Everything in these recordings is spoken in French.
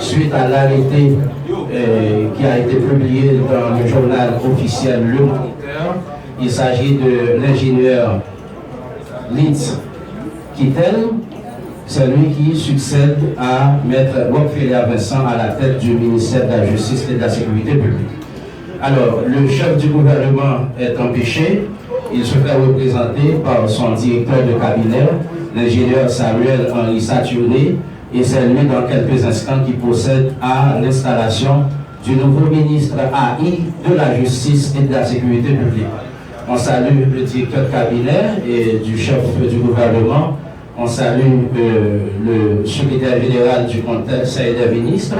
suite à l'arrêté qui a été publié dans le journal officiel Le Moniteur. Il s'agit de l'ingénieur Litz Kittel, c'est lui qui succède à Maître Rockefeller Vincent à la tête du ministère de la Justice et de la Sécurité publique. Alors, le chef du gouvernement est empêché. Il se fait représenter par son directeur de cabinet, l'ingénieur Samuel Henri Saturné, et c'est lui dans quelques instants qui procède à l'installation du nouveau ministre AI de la Justice et de la Sécurité publique. On salue le directeur de cabinet et du chef du gouvernement. On salue le secrétaire général du Conseil des ministres,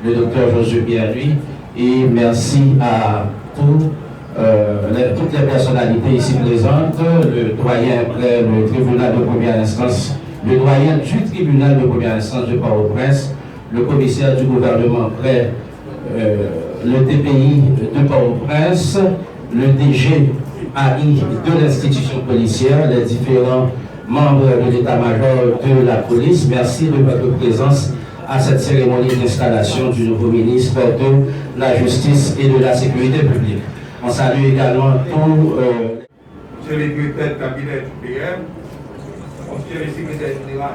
le docteur Josué Pierre-Louis, et merci à toutes les personnalités ici présentes, le doyen près le tribunal de première instance, le doyen du tribunal de première instance de Port-au-Prince, le commissaire du gouvernement près le TPI de Port-au-Prince, le DG AI de l'institution policière, les différents membres de l'état-major de la police. Merci de votre présence à cette cérémonie d'installation du nouveau ministre de la Justice et de la Sécurité publique. On salue également tous... Monsieur le directeur de cabinet du PM, monsieur le secrétaire général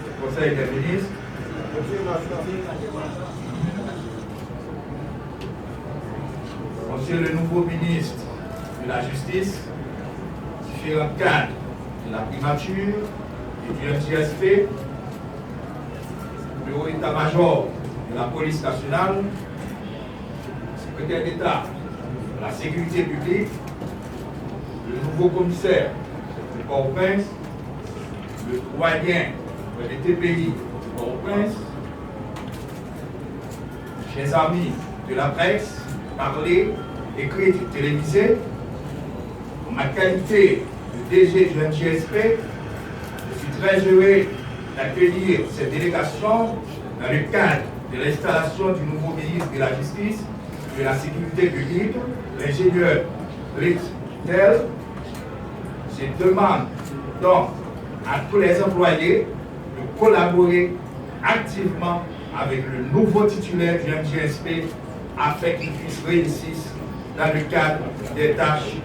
du Conseil des ministres, monsieur le nouveau ministre de la Justice, différents cadres de la primature et du NGSP, le haut état-major de la police nationale, le secrétaire d'État de la sécurité publique, le nouveau commissaire de Port-au-Prince, le doyen des TPI de Port-au-Prince, chers amis de la presse, parler, écrire et téléviser, en ma qualité de DG du NGSP, je suis très heureux d'accueillir cette délégation dans le cadre de l'installation du nouveau ministre de la Justice et de la Sécurité publique, l'ingénieur Litz Kittel. Je demande donc à tous les employés de collaborer activement avec le nouveau titulaire du NGSP afin qu'il puisse réussir dans le cadre des tâches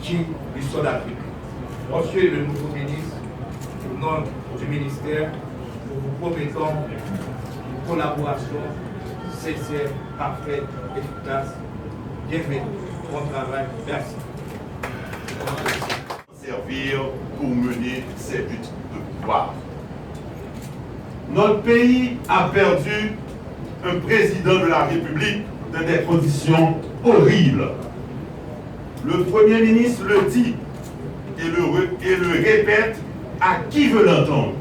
qui lui sont attribuées. Monsieur le nouveau ministre, au nom du ministère, nous vous promettons une collaboration sincère, parfaite, efficace. Bienvenue. Bon travail. Merci. Servir pour mener ses buts de pouvoir. Notre pays a perdu un président de la République dans des conditions horribles. Le Premier ministre le dit et le répète à qui veut l'entendre.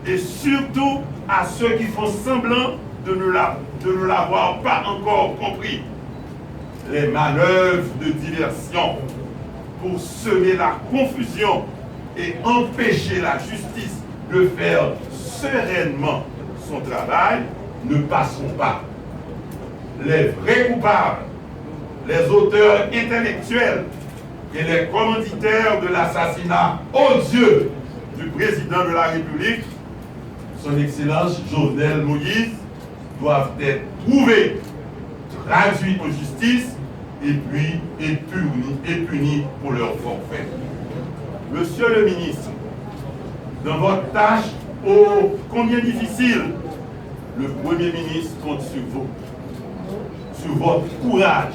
Et surtout à ceux qui font semblant de ne l'avoir pas encore compris. Les manœuvres de diversion pour semer la confusion et empêcher la justice de faire sereinement son travail ne passeront pas. Les vrais coupables, les auteurs intellectuels et les commanditaires de l'assassinat odieux du président de la République, son Excellence Jovenel Moïse, doivent être trouvés, traduits en justice et punis pour leur forfait. Monsieur le ministre, dans votre tâche ô combien difficile, le Premier ministre compte sur vous, sur votre courage,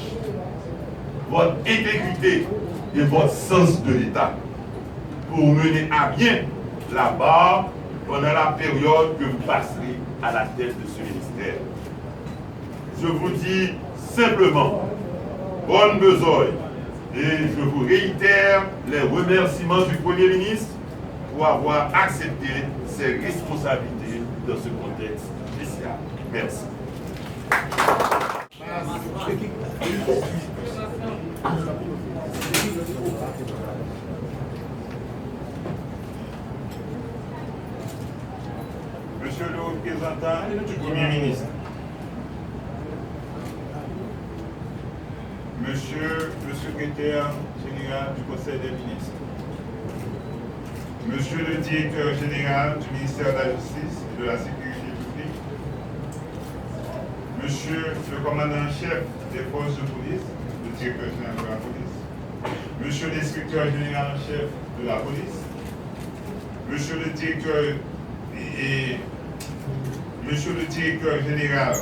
votre intégrité et votre sens de l'État pour mener à bien la barre pendant la période que vous passerez à la tête de ce ministère. Je vous dis simplement bonne besogne et je vous réitère les remerciements du Premier ministre pour avoir accepté ses responsabilités dans ce contexte spécial. Merci. Monsieur le représentant du Premier ministre, Monsieur le secrétaire général du Conseil des ministres, Monsieur le directeur général du ministère de la Justice et de la Sécurité publique, Monsieur le commandant-chef des forces de police, le directeur général de la police, Monsieur l'inspecteur général en chef de la police, Monsieur le directeur Monsieur le directeur général,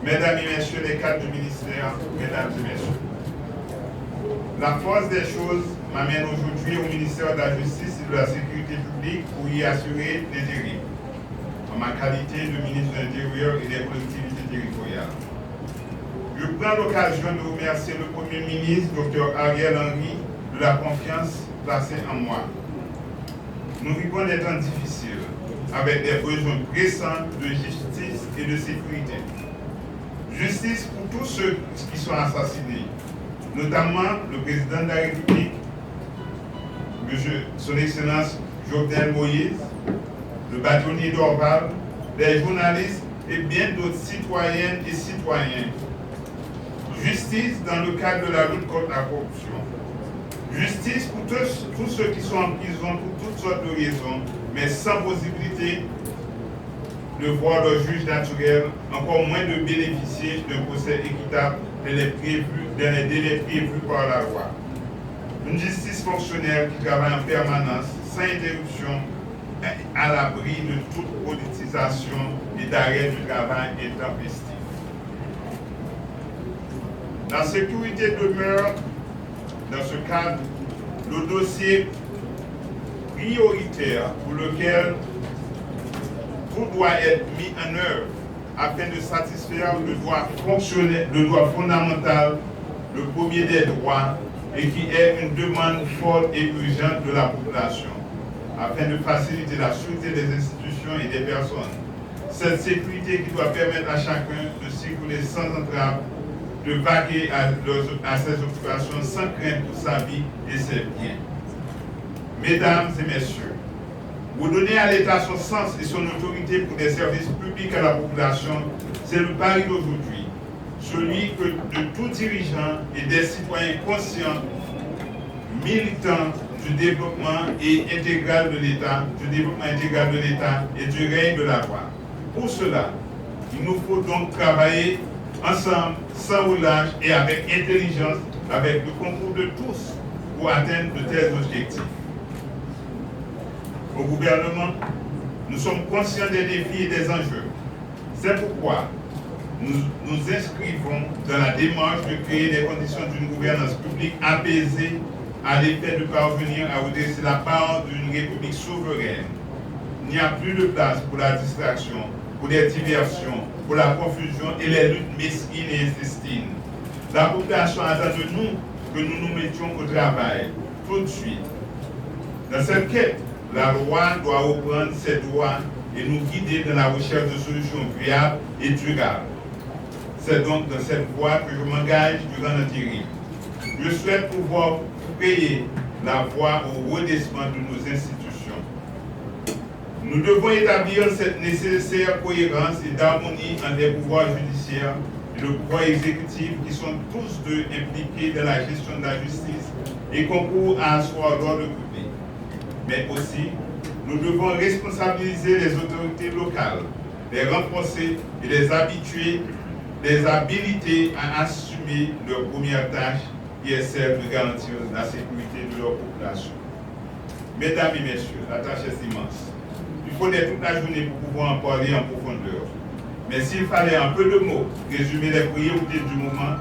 Mesdames et Messieurs les cadres du ministère, Mesdames et Messieurs. La force des choses m'amène aujourd'hui au ministère de la Justice et de la Sécurité publique pour y assurer les dérives, en ma qualité de ministre de l'Intérieur et des collectivités territoriales. Je prends l'occasion de remercier le Premier ministre, Dr Ariel Henry, de la confiance placée en moi. Nous vivons des temps difficiles, avec des besoins pressants de justice et de sécurité. Justice pour tous ceux qui sont assassinés, notamment le président de la République, son Excellence Jovenel Moïse, le bâtonnier d'Orval, les journalistes et bien d'autres citoyennes et citoyens. Justice dans le cadre de la lutte contre la corruption. Justice pour tous ceux qui sont en prison pour toutes sortes de raisons, mais sans possibilité de voir leur juge naturel, encore moins de bénéficier d'un procès équitable dans les délais prévus par la loi. Une justice fonctionnelle qui travaille en permanence, sans interruption, à l'abri de toute politisation et d'arrêt du travail intempestif. La sécurité demeure, dans ce cadre, le dossier prioritaire pour lequel tout doit être mis en œuvre afin de satisfaire le droit fonctionnel, le droit fondamental, le premier des droits, et qui est une demande forte et urgente de la population, afin de faciliter la sûreté des institutions et des personnes. Cette sécurité qui doit permettre à chacun de circuler sans entrave, de vaquer à ses occupations sans crainte pour sa vie et ses biens. Mesdames et messieurs, vous donner à l'État son sens et son autorité pour des services publics à la population, c'est le pari d'aujourd'hui. Celui que de tout dirigeant et des citoyens conscients, militants du développement intégral de l'État, et du règne de la loi. Pour cela, il nous faut donc travailler ensemble, sans relâche et avec intelligence, avec le concours de tous, pour atteindre de tels objectifs. Au gouvernement, nous sommes conscients des défis et des enjeux. C'est pourquoi nous inscrivons dans la démarche de créer les conditions d'une gouvernance publique apaisée à l'effet de parvenir à redresser la part d'une république souveraine. Il n'y a plus de place pour la distraction, pour les diversions, pour la confusion et les luttes mesquines et intestines. La population attend de nous que nous nous mettions au travail tout de suite. Dans cette quête, la loi doit reprendre ses droits et nous guider dans la recherche de solutions viables et durables. C'est donc dans cette voie que je m'engage durant l'intérim. Je souhaite pouvoir payer la voie au redressement de nos institutions. Nous devons établir cette nécessaire cohérence et d'harmonie entre les pouvoirs judiciaires et le pouvoir exécutif qui sont tous deux impliqués dans la gestion de la justice et concourent à asseoir l'ordre public. Mais aussi, nous devons responsabiliser les autorités locales, les renforcer et les habituer, les habiliter à assumer leur première tâche qui est celle de garantir la sécurité de leur population. Mesdames et messieurs, la tâche est immense. Il faudrait toute la journée pour pouvoir en parler en profondeur. Mais s'il fallait un peu de mots résumer les priorités du moment,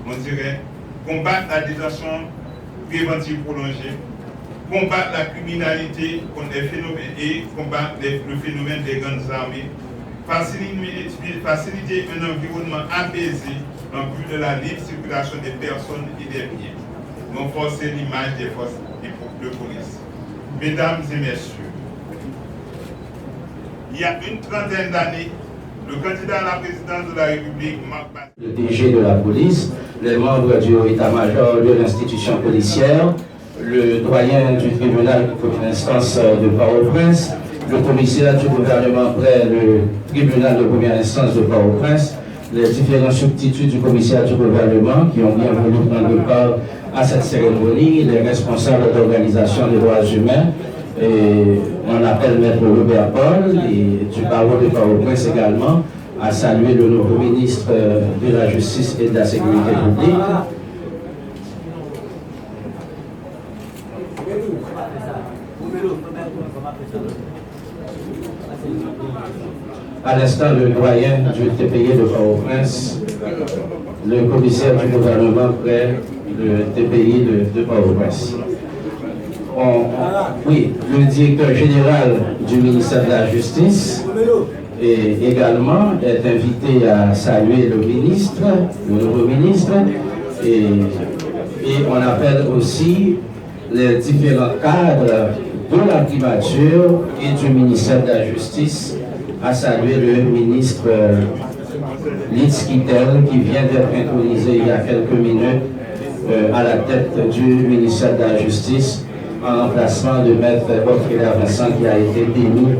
on dirait combattre la détention préventive prolongée, combattre la criminalité contre les phénomènes et combattre le phénomène des grandes armées, faciliter un environnement apaisé en vue de la libre circulation des personnes et des biens, renforcer l'image des forces de police. Mesdames et messieurs, il y a une trentaine d'années, le candidat à la présidence de la République, le DG de la police, les membres du état-major de l'institution policière, le doyen du tribunal de première instance de Port-au-Prince, le commissaire du gouvernement près le tribunal de première instance de Port-au-Prince, les différents substituts du commissaire du gouvernement qui ont bien voulu prendre part à cette cérémonie, les responsables d'organisation des droits humains, et on appelle Maître Robert Paul et du barreau de Port-au-Prince également, à saluer le nouveau ministre de la Justice et de la Sécurité publique. À l'instant, le doyen du TPI de Port-au-Prince, le commissaire du gouvernement près le TPI de Port-au-Prince. Oui, le directeur général du ministère de la Justice et également est invité à saluer le ministre, le nouveau ministre, et on appelle aussi les différents cadres de la primature et du ministère de la Justice à saluer le ministre Litz Kittel qui vient d'être intronisé il y a quelques minutes à la tête du ministère de la Justice en remplacement de Maître Godfrey Vincent qui a été démis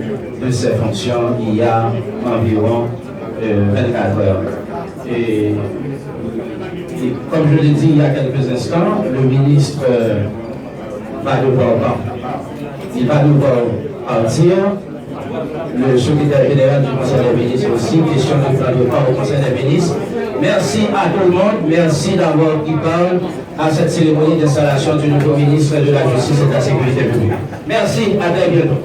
de ses fonctions il y a environ 24 heures. Et comme je l'ai dit il y a quelques instants, le ministre va devoir partir. Le secrétaire général du Conseil des ministres aussi, question de plan de part au Conseil des ministres. Merci à tout le monde, merci d'avoir pris part à cette cérémonie d'installation du nouveau ministre de la Justice et de la Sécurité publique. Merci, à très bientôt.